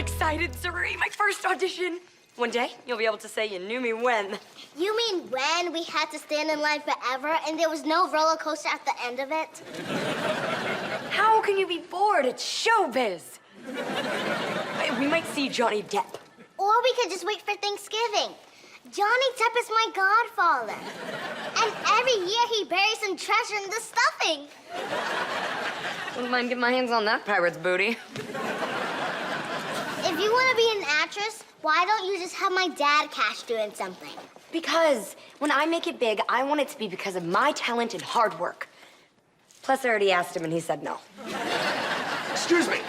excited, Zuri. My first audition. One day, you'll be able to say you knew me when. You mean when we had to stand in line forever and there was no roller coaster at the end of it? How can you be bored? It's showbiz. We might see Johnny Depp. Or we could just wait for Thanksgiving. Johnny Depp is my godfather. And every year he buries some treasure in the stuffing. Wouldn't mind getting my hands on that pirate's booty. If you want to be an actress, why don't you just have my dad cash doing something? Because when I make it big, I want it to be because of my talent and hard work. Plus, I already asked him and he said no. Excuse me.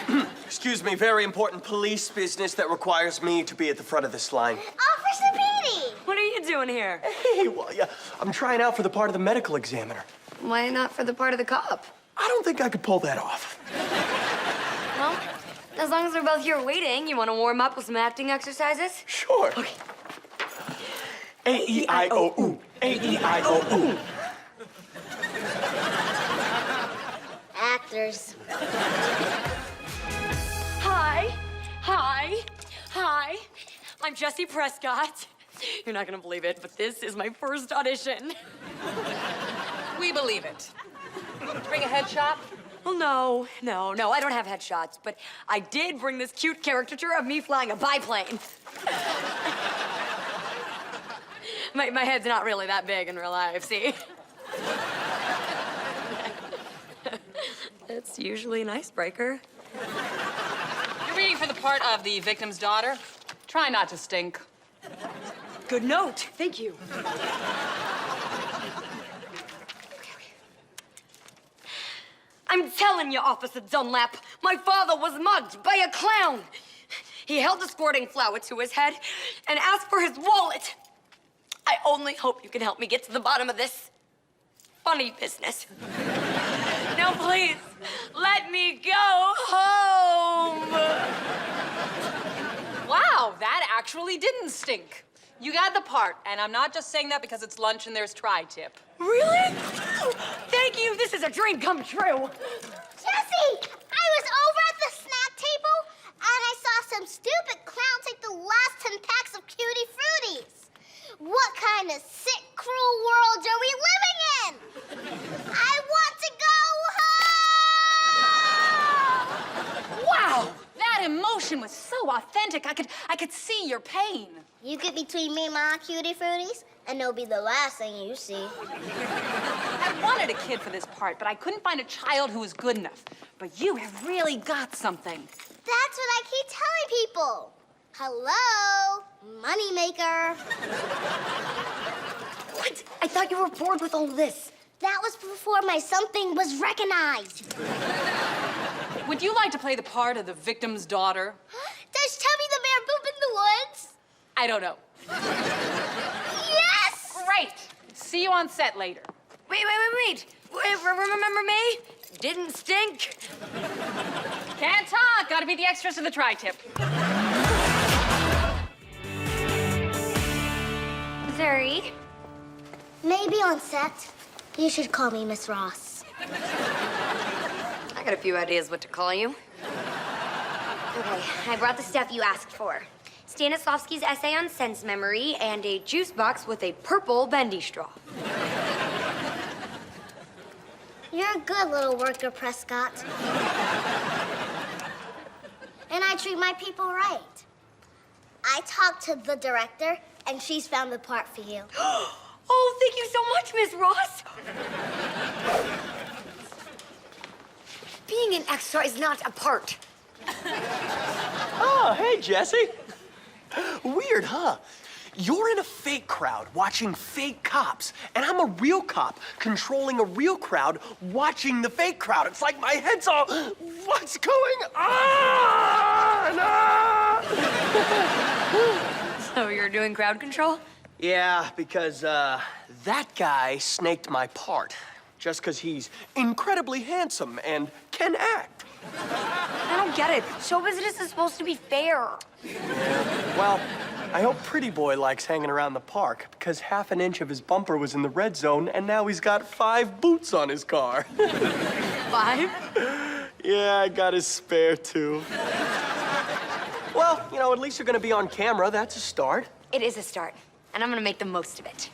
Excuse me, very important police business that requires me to be at the front of this line. Officer Petey! What are you doing here? Hey, well, yeah, I'm trying out for the part of the medical examiner. Why not for the part of the cop? I don't think I could pull that off. Well, as long as we're both here waiting, you want to warm up with some acting exercises? Sure. Okay. A-E-I-O-U. A-E-I-O-U. Actors. Hi. I'm Jessie Prescott. You're not gonna believe it, but this is my first audition. We believe it. Bring a headshot? Well, no, I don't have headshots, but I did bring this cute caricature of me flying a biplane. My head's not really that big in real life, see? It's usually an icebreaker. You're reading for the part of the victim's daughter. Try not to stink. Good note, thank you. I'm telling you, Officer Dunlap, my father was mugged by a clown. He held a squirting flower to his head and asked for his wallet. I only hope you can help me get to the bottom of this funny business. Now, please, let me go home. Wow, that actually didn't stink. You got the part, and I'm not just saying that because it's lunch and there's tri-tip. Really? Thank you. This is a dream come true. Jessie! I was over at the snack table and I saw some stupid clown take the last 10 packs of Cutie Fruities. What kind of sick, cruel world are we living in? I want to go home! Wow, that emotion was so authentic. I could see your pain. You get between me and my Cutie Fruities, and it'll be the last thing you see. I wanted a kid for this part, but I couldn't find a child who was good enough. But you have really got something. That's what I keep telling people. Hello, moneymaker. What? I thought you were bored with all this. That was before my something was recognized. Would you like to play the part of the victim's daughter? Does Tubby the Bear poop in the woods? I don't know. Yes! Great. See you on set later. Wait. Remember me? Didn't stink. Can't talk. Gotta be the extras to the tri-tip. Zuri. Maybe on set, you should call me Miss Ross. I got a few ideas what to call you. Okay, I brought the stuff you asked for. Stanislavski's essay on sense memory and a juice box with a purple bendy straw. You're a good little worker, Prescott. And I treat my people right. I talked to the director, and she's found the part for you. Oh, thank you so much, Miss Ross. Being an extra is not a part. Oh, hey, Jessie. Weird, huh? You're in a fake crowd watching fake cops, and I'm a real cop controlling a real crowd watching the fake crowd. It's like my head's all, what's going on? So you're doing crowd control? Yeah, because that guy snaked my part just because he's incredibly handsome and can act. I don't get it. Show business is supposed to be fair. Well, I hope Pretty Boy likes hanging around the park because half an inch of his bumper was in the red zone and now he's got 5 boots on his car. 5? Yeah, I got his spare too. Well, you know, at least you're gonna be on camera. That's a start. It is a start, and I'm gonna make the most of it.